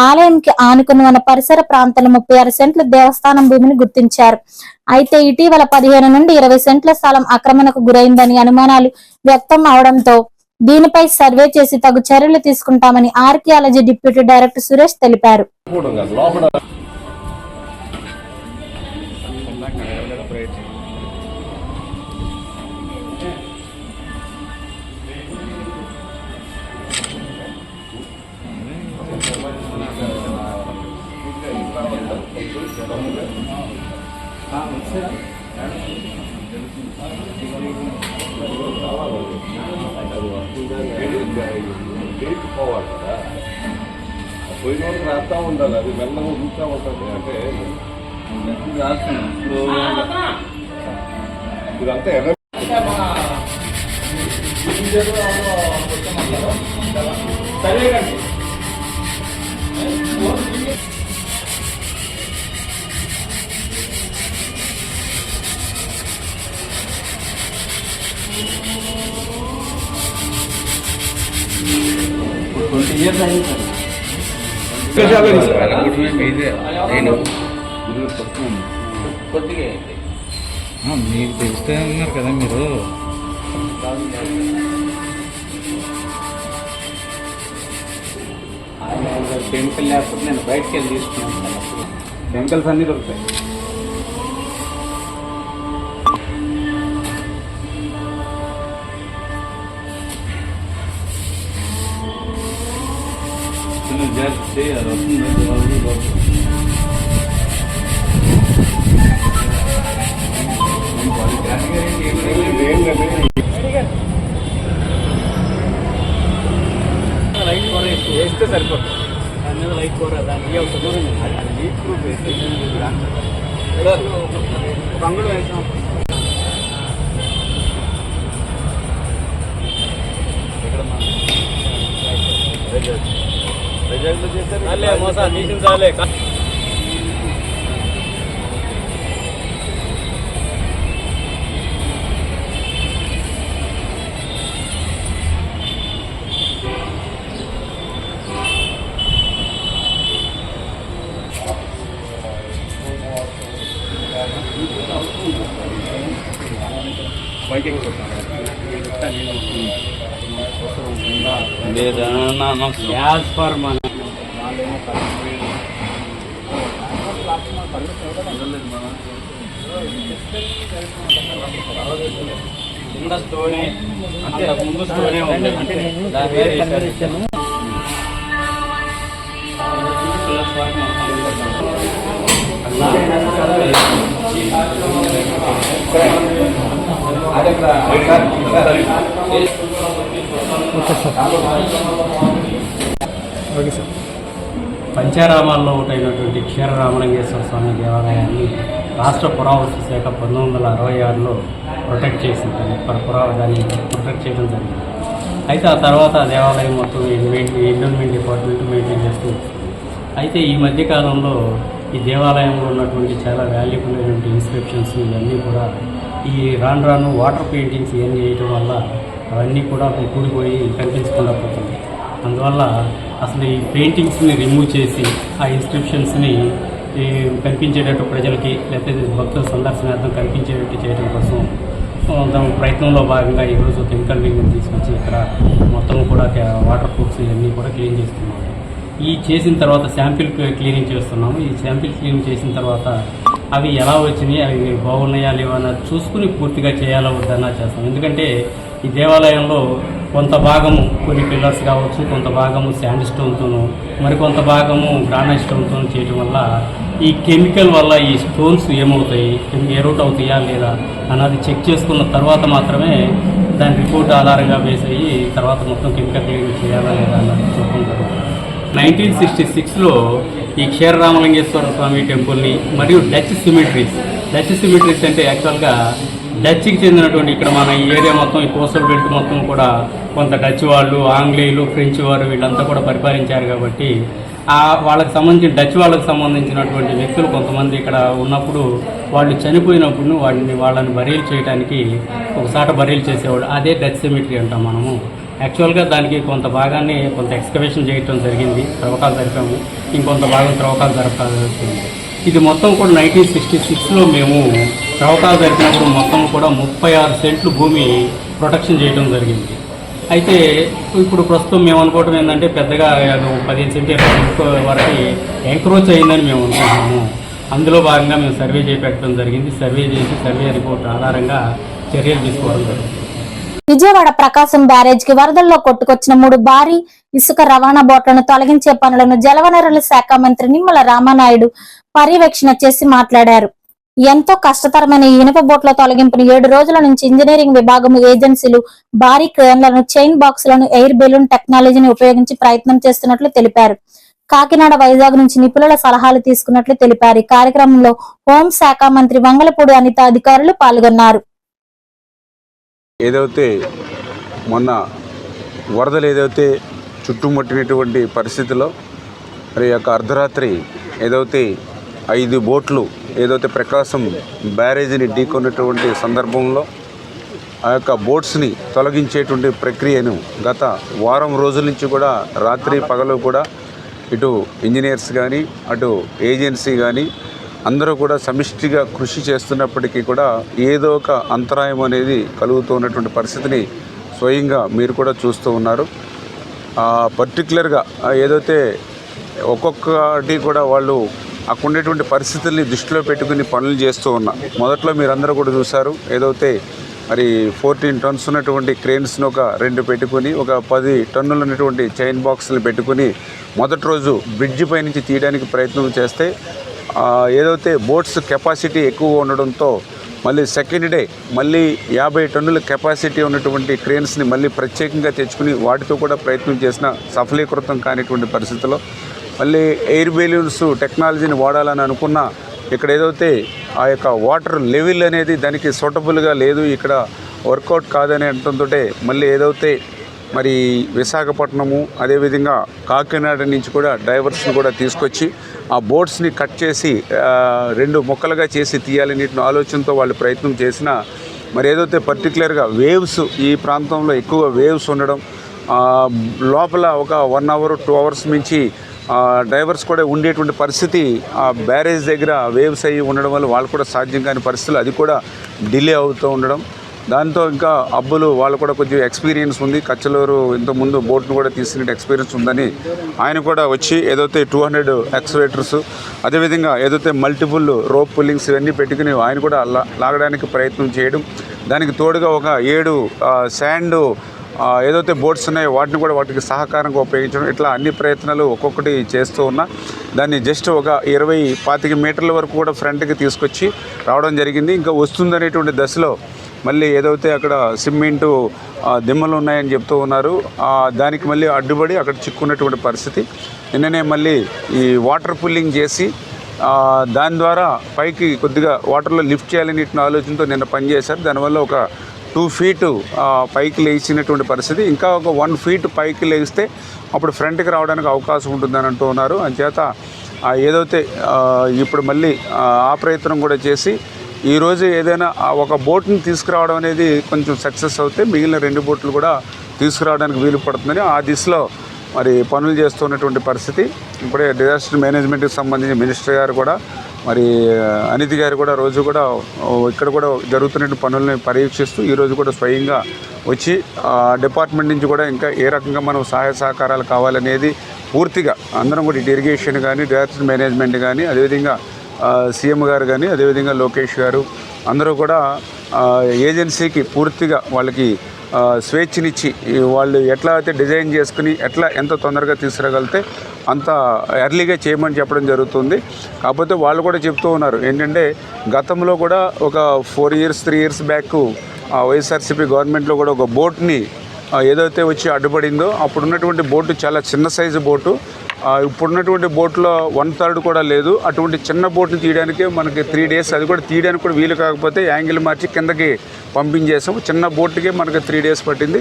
Speaker 1: ఆలయంకి ఆనుకుని ఉన్న పరిసర ప్రాంతంలో 36 సెంట్ల దేవస్థానం భూమిని గుర్తించారు. అయితే ఇటీవల 15 నుండి 20 సెంట్ల స్థలం ఆక్రమణకు గురైందని అనుమానాలు వ్యక్తం అవడంతో దీనిపై సర్వే చేసి తగు చర్యలు తీసుకుంటామని ఆర్కియాలజీ డిప్యూటీ డైరెక్టర్ సురేష్ తెలిపారు.
Speaker 11: పోయిన రాస్తా ఉండాలి. అది మెల్లగా చూస్తూ ఉంటుంది. అంటే ఇదంతా ఎర్ర
Speaker 12: మీకు తెలిస్తే ఉన్నారు కదా మీరు. కెమికల్ లేకపోతే నేను బయటకు వెళ్ళి తీసుకున్నాను. కెమికల్స్ అన్నీ దొరుకుతాయి. జాగ్రత్త అది వస్తుంది. ఇస్తే సరిపోతుంది. దాని మీద లైట్ కూర దాన్ని అది లీక్ ప్రూఫ్ వేసి రంగులు వేసాం. ప్రజలు చేస్తారు మోసా నీటిని చాలే. గ్యాస్ ఫర్ మన కింద స్టోనే అంటే ముందు స్టోనే ఉంది. అంటే దాని వేరే పంచారామాల్లో ఒకటైనటువంటి క్షీరరామలింగేశ్వర స్వామి దేవాలయాన్ని రాష్ట్ర పురావస్తు శాఖ 1966లో ప్రొటెక్ట్ చేసింది. దాన్ని ప్రొటెక్ట్ చేయడం జరిగింది. అయితే ఆ తర్వాత ఆ దేవాలయం మొత్తం ఎన్విరాన్మెంట్ డిపార్ట్మెంట్ మెయింటైన్ చేస్తూ వస్తుంది. అయితే ఈ మధ్యకాలంలో ఈ దేవాలయంలో ఉన్నటువంటి చాలా వాల్యుబుల్ అయినటువంటి ఇన్స్క్రిప్షన్స్ ఇవన్నీ కూడా ఈ రాను వాటర్ పెయింటింగ్స్ ఇవన్నీ చేయడం వల్ల అవన్నీ కూడా కూడిపోయి కనిపించకుండా పోతుంది. అందువల్ల అసలు ఈ పెయింటింగ్స్ని రిమూవ్ చేసి ఆ ఇన్స్క్రిప్షన్స్ని కనిపించేటట్టు ప్రజలకి లేకపోతే భక్తుల సందర్శనార్థం కనిపించేటట్టు చేయడం కోసం దాని ప్రయత్నంలో భాగంగా ఈరోజు కెమికల్ రింగ్ని తీసుకొచ్చి ఇక్కడ మొత్తం కూడా వాటర్ ప్రూఫ్స్ ఇవన్నీ కూడా క్లీన్ చేస్తున్నాము. ఈ చేసిన తర్వాత శాంపిల్ క్లీనింగ్ చేస్తున్నాము. ఈ శాంపిల్ క్లీనింగ్ చేసిన తర్వాత అవి ఎలా వచ్చినాయి, అవి బాగున్నాయా లేవా అన్నది చూసుకుని పూర్తిగా చేయాలా వద్దన్నా చేస్తాం. ఎందుకంటే ఈ దేవాలయంలో కొంత భాగము కొన్ని పిల్లర్స్ కావచ్చు, కొంత భాగము శాండ్ స్టోన్తోనూ, మరికొంత భాగము గ్రానైట్ స్టోన్తో చేయడం వల్ల ఈ కెమికల్ వల్ల ఈ స్టోన్స్ ఏమవుతాయి, ఎరోట్ అవుతాయా లేదా అన్నది చెక్ చేసుకున్న తర్వాత మాత్రమే దాని రిపోర్ట్ ఆధారంగా బేస్ అయ్యి తర్వాత మొత్తం కెమికల్ క్లీనింగ్ చేయాలా లేదా అన్నది చూసుకుంటారు. 1966లో ఈ క్షీరరామలింగేశ్వర స్వామి టెంపుల్ని మరియు డచ్ సిమెట్రీస్ అంటే యాక్చువల్గా డచ్కి చెందినటువంటి ఇక్కడ మన ఈ ఏరియా మొత్తం ఈ కోస్టల్ బెల్ట్ మొత్తం కూడా కొంత డచ్ వాళ్ళు, ఆంగ్లేయులు, ఫ్రెంచ్ వారు వీళ్ళంతా కూడా పరిపాలించారు. కాబట్టి వాళ్ళకి సంబంధించినటువంటి వ్యక్తులు కొంతమంది ఇక్కడ ఉన్నప్పుడు వాళ్ళు చనిపోయినప్పుడు వాళ్ళని బరీలు చేయడానికి ఒకసాట బరీలు చేసేవాళ్ళు. అదే డచ్ సిమెట్రీ అంటాం మనము. యాక్చువల్గా దానికి కొంత భాగాన్ని కొంత ఎక్స్కవేషన్ చేయడం జరిగింది, త్రవ్వకాలు జరిపాము. ఇంకొంత భాగం త్రవ్వకాలు జరపాల్సింది. ఇది మొత్తం కూడా 1966లో మేము త్రవ్వకాలు జరిపినప్పుడు మొత్తం కూడా 36 సెంట్లు భూమి ప్రొటెక్షన్ చేయడం జరిగింది. అయితే ఇప్పుడు ప్రస్తుతం మేము అనుకోవడం ఏంటంటే పెద్దగా 15 సెంటీమీటర్ల వరకు ఎంక్రోచ్ అయిందని మేము అనుకుంటున్నాము. అందులో భాగంగా మేము సర్వే చేపెట్టడం జరిగింది. సర్వే రిపోర్ట్ ఆధారంగా చర్యలు తీసుకోవడం జరిగింది.
Speaker 1: విజయవాడ ప్రకాశం బ్యారేజ్ కి వరదల్లో కొట్టుకొచ్చిన 3 భారీ ఇసుక రవాణా బోట్లను తొలగించే పనులను జలవనరుల శాఖ మంత్రి నిమ్మల రామానాయుడు పర్యవేక్షణ చేసి మాట్లాడారు. ఎంతో కష్టతరమైన ఈ ఇనుప బోట్ల తొలగింపును 7 రోజుల నుంచి ఇంజనీరింగ్ విభాగం ఏజెన్సీలు భారీ క్రేన్లను, చైన్ బాక్సులను, ఎయిర్ బెలూన్ టెక్నాలజీని ఉపయోగించి ప్రయత్నం చేస్తున్నట్లు తెలిపారు. కాకినాడ, వైజాగ్ నుంచి నిపుణుల సలహాలు తీసుకున్నట్లు తెలిపారు. ఈ కార్యక్రమంలో హోంశాఖ మంత్రి వంగలపూడి అనిత అధికారులు పాల్గొన్నారు.
Speaker 3: ఏదైతే మొన్న వరదలు ఏదైతే చుట్టుముట్టినటువంటి పరిస్థితిలో మరి యొక్క అర్ధరాత్రి ఏదైతే 5 బోట్లు ఏదైతే ప్రకాశం బ్యారేజీని ఢీకొన్నటువంటి సందర్భంలో ఆ యొక్క బోట్స్ని తొలగించేటువంటి ప్రక్రియను గత వారం రోజుల నుంచి కూడా రాత్రి పగలు కూడా ఇటు ఇంజనీర్స్ కానీ అటు ఏజెన్సీ కానీ అందరూ కూడా సమిష్టిగా కృషి చేస్తున్నప్పటికీ కూడా ఏదో ఒక అంతరాయం అనేది కలుగుతున్నటువంటి పరిస్థితిని స్వయంగా మీరు కూడా చూస్తూ ఉన్నారు. పర్టికులర్గా ఏదైతే ఒక్కొక్కటి కూడా వాళ్ళు అక్కడ ఉండేటువంటి పరిస్థితుల్ని దృష్టిలో పెట్టుకుని పనులు చేస్తూ ఉన్నారు. మొదట్లో మీరందరూ కూడా చూశారు, ఏదైతే మరి 14 టన్స్ ఉన్నటువంటి క్రేన్స్ను ఒక 2 పెట్టుకుని ఒక 10 టన్నులు ఉన్నటువంటి చైన్ బాక్స్ని పెట్టుకుని మొదటి రోజు బ్రిడ్జి పై నుంచి తీయడానికి ప్రయత్నం చేస్తే ఏదైతే బోట్స్ కెపాసిటీ ఎక్కువ ఉండడంతో మళ్ళీ సెకండ్ డే మళ్ళీ 50 టన్నుల కెపాసిటీ ఉన్నటువంటి క్రేన్స్ని మళ్ళీ ప్రత్యేకంగా తెచ్చుకుని వాటితో కూడా ప్రయత్నం చేసిన సఫలీకృతం కానిటువంటి పరిస్థితుల్లో మళ్ళీ ఎయిర్ బెలూన్స్ టెక్నాలజీని వాడాలని అనుకున్న ఇక్కడ ఏదైతే ఆ యొక్క వాటర్ లెవెల్ అనేది దానికి సూటబుల్గా లేదు, ఇక్కడ వర్కౌట్ కాదని అనడంతో మళ్ళీ ఏదైతే మరి విశాఖపట్నము అదేవిధంగా కాకినాడ నుంచి కూడా డైవర్స్ని కూడా తీసుకొచ్చి ఆ బోట్స్ని కట్ చేసి 2 ముక్కలుగా చేసి తీయాలని ఆలోచనతో వాళ్ళు ప్రయత్నం చేసిన మరి ఏదైతే పర్టికులర్గా వేవ్స్ ఈ ప్రాంతంలో ఎక్కువ వేవ్స్ ఉండడం, లోపల ఒక 1 అవర్ 2 అవర్స్ మించి డైవర్స్ కూడా ఉండేటువంటి పరిస్థితి ఆ బ్యారేజ్ దగ్గర వేవ్స్ అయ్యి ఉండడం వల్ల వాళ్ళు కూడా సాధ్యం కాని పరిస్థితులు, అది కూడా డిలే అవుతూ ఉండడం. దాంతో ఇంకా అబ్బులు వాళ్ళు కూడా కొంచెం ఎక్స్పీరియన్స్ ఉంది, కచ్చలూరు ఇంతకుముందు బోట్ను కూడా తీసుకునే ఎక్స్పీరియన్స్ ఉందని ఆయన కూడా వచ్చి ఏదైతే 200 ఎక్స్కవేటర్స్ అదేవిధంగా ఏదైతే మల్టిపుల్ రోప్ పుల్లింగ్స్ ఇవన్నీ పెట్టుకుని ఆయన కూడా లాగడానికి ప్రయత్నం చేయడం, దానికి తోడుగా ఒక 7 శాండ్ ఏదైతే బోట్స్ ఉన్నాయో వాటిని కూడా వాటికి సహకారంగా ఉపయోగించడం, ఇట్లా అన్ని ప్రయత్నాలు ఒక్కొక్కటి చేస్తూ ఉన్నా దాన్ని జస్ట్ ఒక 20-25 మీటర్ల వరకు కూడా ఫ్రంట్కి తీసుకొచ్చి రావడం జరిగింది. ఇంకా వస్తుందనేటువంటి దశలో మళ్ళీ ఏదైతే అక్కడ సిమెంటు దిమ్మలు ఉన్నాయని చెప్తూ ఉన్నారు, దానికి మళ్ళీ అడ్డుపడి అక్కడ చిక్కున్నటువంటి పరిస్థితి. నిన్ననే మళ్ళీ ఈ వాటర్ పుల్లింగ్ చేసి దాని ద్వారా పైకి కొద్దిగా వాటర్లో లిఫ్ట్ చేయాలని ఆలోచనతో నిన్న పనిచేశారు. దానివల్ల ఒక 2 ఫీట్ పైకి లేచినటువంటి పరిస్థితి, ఇంకా ఒక 1 ఫీట్ పైకి లేస్తే అప్పుడు ఫ్రంట్కి రావడానికి అవకాశం ఉంటుందని అంటూ ఉన్నారు. అంచేత ఏదైతే ఇప్పుడు మళ్ళీ ఆ ప్రయత్నం కూడా చేసి ఈరోజు ఏదైనా ఒక బోట్ని తీసుకురావడం అనేది కొంచెం సక్సెస్ అవుతే మిగిలిన 2 బోట్లు కూడా తీసుకురావడానికి వీలు పడుతుందని ఆ దిశలో మరి పనులు చేస్తున్నటువంటి పరిస్థితి. ఇప్పుడే డిజాస్టర్ మేనేజ్మెంట్కి సంబంధించి మినిస్టర్ గారు కూడా మరి అనితి గారు కూడా రోజు కూడా ఇక్కడ కూడా జరుగుతున్న పనులను పర్యవేక్షిస్తూ ఈరోజు కూడా స్వయంగా వచ్చి డిపార్ట్మెంట్ నుంచి కూడా ఇంకా ఏ రకంగా మనం సహాయ సహకారాలు కావాలనేది పూర్తిగా అందరం కూడా ఇరిగేషన్ కానీ డిజాస్టర్ మేనేజ్మెంట్ కానీ అదేవిధంగా సీఎం గారు కానీ అదేవిధంగా లోకేష్ గారు అందరూ కూడా ఏజెన్సీకి పూర్తిగా వాళ్ళకి స్వేచ్ఛనిచ్చి వాళ్ళు ఎట్లా అయితే డిజైన్ చేసుకుని ఎట్లా ఎంత తొందరగా తీసుకురాగలిగితే అంత ఎర్లీగా చేయమని చెప్పడం జరుగుతుంది. కాకపోతే వాళ్ళు కూడా చెప్తూ ఉన్నారు ఏంటంటే గతంలో కూడా ఒక 3 ఇయర్స్ బ్యాక్ వైఎస్ఆర్సీపీ గవర్నమెంట్లో కూడా ఒక బోట్ని ఏదైతే వచ్చి అడ్డుపడిందో అప్పుడున్నటువంటి బోటు చాలా చిన్న సైజు బోటు, ఇప్పుడున్నటువంటి బోట్లో 1/3 కూడా లేదు. అటువంటి చిన్న బోట్ని తీయడానికే మనకి 3 డేస్, అది కూడా తీయడానికి కూడా వీలు కాకపోతే యాంగిల్ మార్చి కిందకి పంపించేసాము. చిన్న బోట్కే మనకి 3 డేస్ పట్టింది.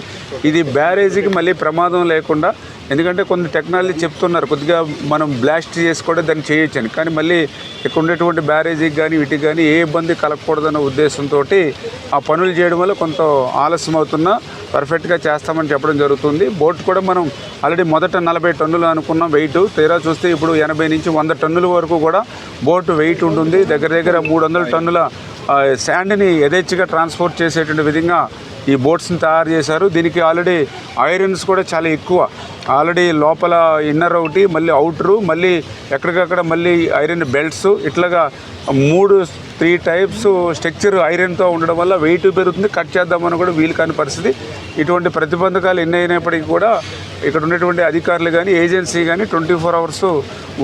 Speaker 3: ఇది బ్యారేజీకి మళ్ళీ ప్రమాదం లేకుండా, ఎందుకంటే కొన్ని టెక్నాలజీ చెప్తున్నారు కొద్దిగా మనం బ్లాస్ట్ చేసి కూడా దాన్ని చేయొచ్చని, కానీ మళ్ళీ ఇక్కడ ఉండేటువంటి బ్యారేజీకి కానీ వీటికి కానీ ఏ ఇబ్బంది కలగకూడదన్న ఉద్దేశంతో ఆ పనులు చేయడం వల్ల కొంత ఆలస్యం అవుతున్నా పర్ఫెక్ట్గా చేస్తామని చెప్పడం జరుగుతుంది. బోట్ కూడా మనం ఆల్రెడీ మొదట 40 టన్నులు అనుకున్నాం వెయిట్, తీరా చూస్తే ఇప్పుడు 80 నుంచి 100 టన్నుల వరకు కూడా బోట్ వెయిట్ ఉంటుంది. దగ్గర 300 టన్నుల శాండ్ని యథేచ్ఛగా ట్రాన్స్పోర్ట్ చేసేటువంటి విధంగా ఈ బోట్స్ని తయారు చేశారు. దీనికి ఆల్రెడీ ఐరన్స్ కూడా చాలా ఎక్కువ, ఆల్రెడీ లోపల ఇన్నర్ ఒకటి మళ్ళీ అవుటరు మళ్ళీ ఎక్కడికక్కడ మళ్ళీ ఐరన్ బెల్ట్స్ ఇట్లాగా 3 టైప్స్ స్ట్రక్చర్ ఐరన్తో ఉండడం వల్ల వెయిట్ పెరుగుతుంది, కట్ చేద్దామని కూడా వీలు కాని పరిస్థితి. ఇటువంటి ప్రతిబంధకాలు ఎన్ని అయినప్పటికీ కూడా ఇక్కడ ఉన్నటువంటి అధికారులు కానీ ఏజెన్సీ కానీ 24 అవర్స్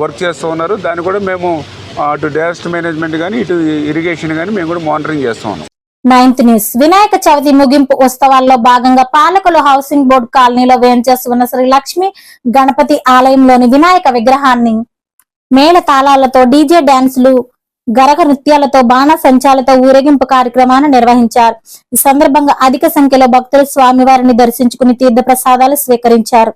Speaker 3: వర్క్ చేస్తూ ఉన్నారు. దాన్ని కూడా మేము అటు డిజాస్టర్ మేనేజ్మెంట్ కానీ ఇటు ఇరిగేషన్ కానీ మేము కూడా మానిటరింగ్ చేస్తూ ఉన్నాం.
Speaker 1: 9th news. వినాయక చవితి ముగింపు ఉత్సవాల్లో భాగంగా పాలకులు హౌసింగ్ బోర్డు కాలనీలో వేంచేసి ఉన్న శ్రీ లక్ష్మి గణపతి ఆలయంలోని వినాయక విగ్రహాన్ని మేళ తాళాలతో డీజే డాన్సులు గరగ నృత్యాలతో బాణసంచాలతో ఊరేగింపు కార్యక్రమాన్ని నిర్వహించారు. ఈ సందర్భంగా అధిక సంఖ్యలో భక్తులు స్వామివారిని దర్శించుకుని తీర్థ ప్రసాదాలు స్వీకరించారు.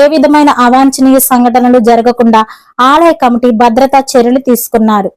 Speaker 1: ఏ విధమైన అవాంఛనీయ సంఘటనలు జరగకుండా ఆలయ కమిటీ భద్రతా చర్యలు తీసుకున్నారు.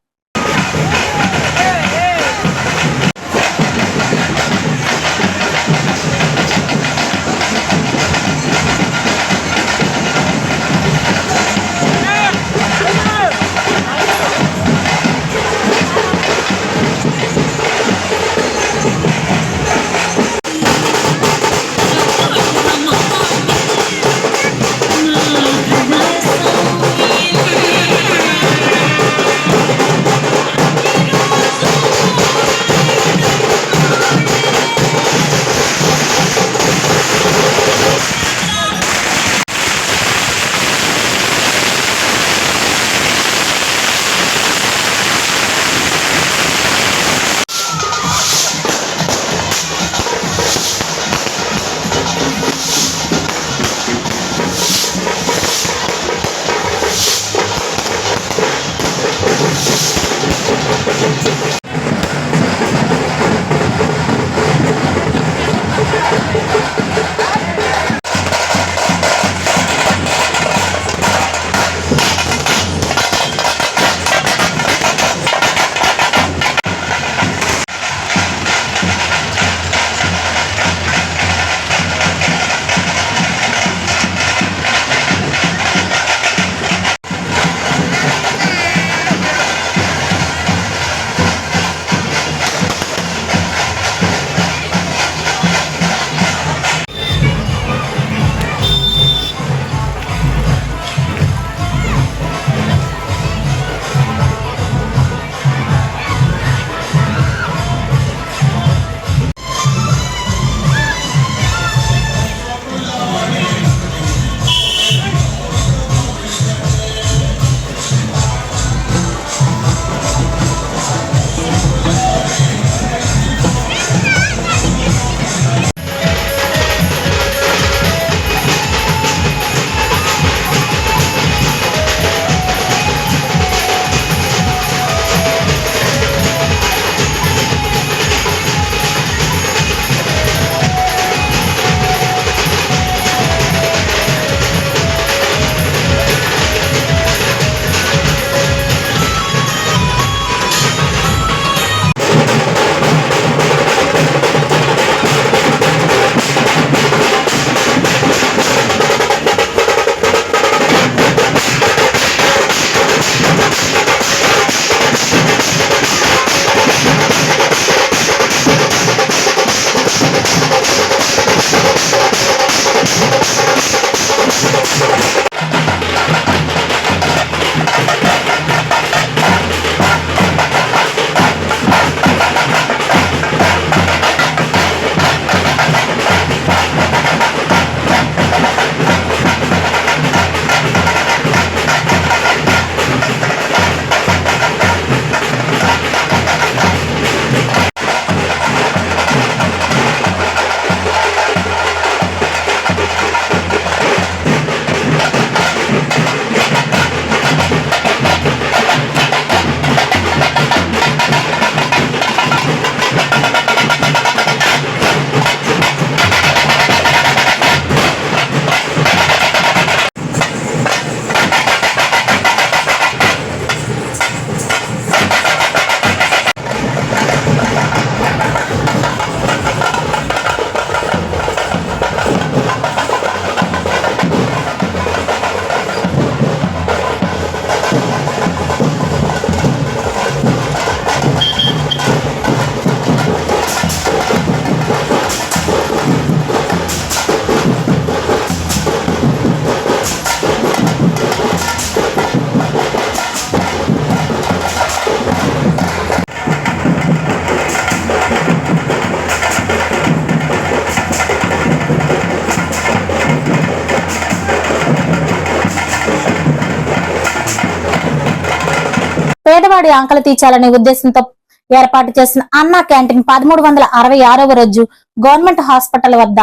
Speaker 1: పేదవాడి ఆకలి తీర్చాలనే ఉద్దేశంతో ఏర్పాటు చేసిన అన్నా క్యాంటీన్ 1366వ రోజు గవర్నమెంట్ హాస్పిటల్ వద్ద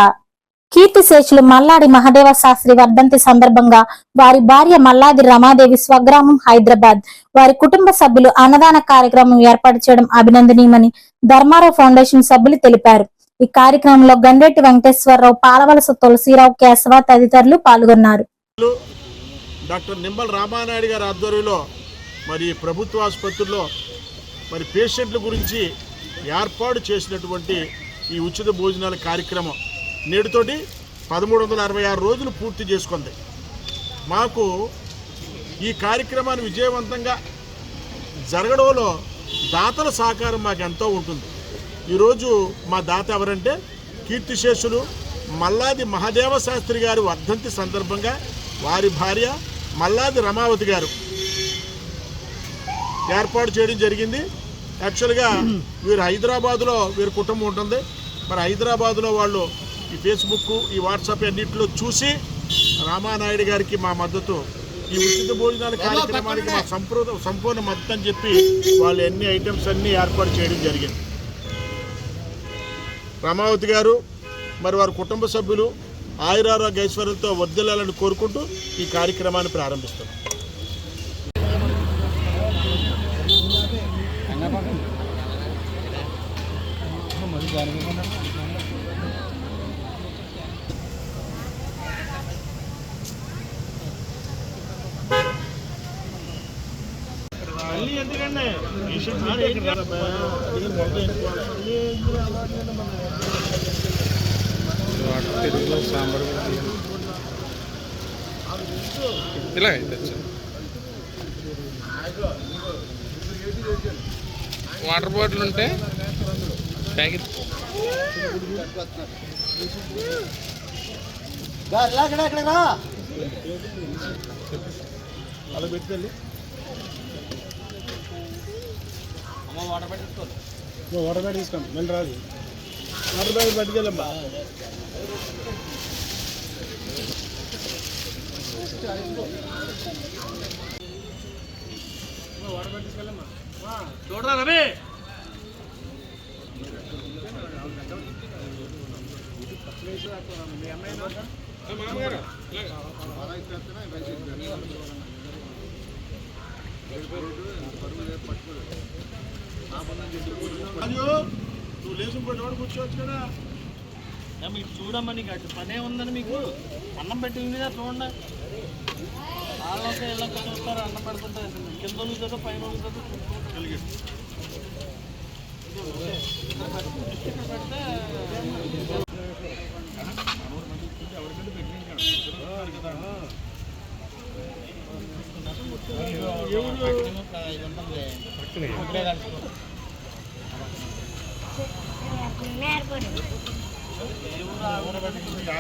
Speaker 1: కీర్తిశేషులు మల్లాడి మహదేవ శాస్త్రి వర్ధంతి సందర్భంగా వారి భార్య మల్లాది రమాదేవి స్వగ్రామం హైదరాబాద్ వారి కుటుంబ సభ్యులు అన్నదాన కార్యక్రమం ఏర్పాటు చేయడం అభినందనీయమని ధర్మారావు ఫౌండేషన్ సభ్యులు తెలిపారు. ఈ కార్యక్రమంలో గండేటి వెంకటేశ్వరరావు, పాలవలస తులసిరావు, కేశవ తదితరులు పాల్గొన్నారు.
Speaker 13: డాక్టర్ నిమ్మల రామానాయుడు గారి ఆధ్వర్యంలో మరి ప్రభుత్వ ఆసుపత్రుల్లో మరి పేషెంట్ల గురించి ఏర్పాటు చేసినటువంటి ఈ ఉచిత భోజనాల కార్యక్రమం నేటితోటి 1366 రోజులు పూర్తి చేసుకుంది. మాకు ఈ కార్యక్రమాన్ని విజయవంతంగా జరగడంలో దాతల సహకారం మాకు ఎంతో ఉంటుంది. ఈరోజు మా దాత ఎవరంటే కీర్తిశేషులు మల్లాది మహదేవ శాస్త్రి గారి వర్ధంతి సందర్భంగా వారి భార్య మల్లాది రమావతి గారు ఏర్పాటు చేయడం జరిగింది. యాక్చువల్గా వీరు హైదరాబాదులో వీరి కుటుంబం ఉంటుంది. మరి హైదరాబాదులో వాళ్ళు ఈ ఫేస్బుక్, ఈ వాట్సాప్ అన్నింటిలో చూసి రామానాయుడు గారికి మా మద్దతు, ఈ ఉచిత భోజనాల కార్యక్రమానికి మా సంపూర్ణ మద్దతు అని చెప్పి వాళ్ళు అన్ని ఐటమ్స్ అన్నీ ఏర్పాటు చేయడం జరిగింది. రమావతి గారు మరి వారి కుటుంబ సభ్యులు ఆయురారోగ్య ఐశ్వర్యాలతో వర్ధిల్లాలని కోరుకుంటూ ఈ కార్యక్రమాన్ని ప్రారంభిస్తారు. మళ్ళీ ఎందుకండి
Speaker 2: ఇలా వాటర్ బాటిల్ ఉంటే ప్యాకెట్
Speaker 13: అలా పెట్టుకెళ్ళి వాటర్ బ్యాగ్ తీసుకోండి. మళ్ళీ రాదు వాటర్ బ్యాగ్ పట్టుకెళ్ళమ్మా. వాటర్ బ్యాగ్ తీసుకెళ్ళమ్మా. చూడరా రవి. నువ్వు లేచుకుంటే కూర్చోవచ్చు కదా. మీకు చూడమ్మా, నీకు అటు పనే ఉందని మీకు అన్నం పెట్టి మీద చూడండి. వాళ్ళకి వెళ్ళక చూస్తారు, అన్నం పెడుతుంటే కింద వదులుతుందో పైన వదులుతుందో కలిగి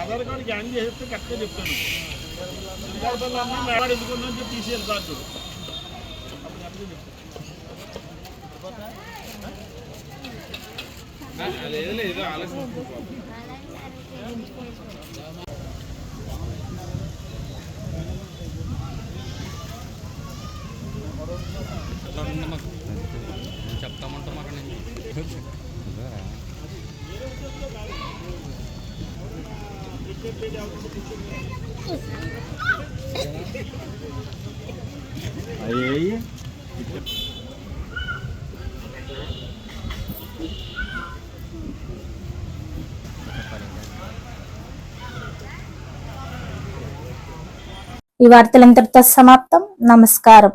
Speaker 13: ఆధార్ కార్డు గ్యాన్ చేస్తే కరెక్ట్గా చెప్తాను. శ్రీకాకుళంలో అన్నా మేడం ఎందుకుందని చెప్పి తీసేయాలి కార్డు. లేదు ఆలస్యం.
Speaker 12: చెప్తామంటే మాకు
Speaker 1: ఈ వార్తలు ఇంతటితో సమాప్తం. నమస్కారం.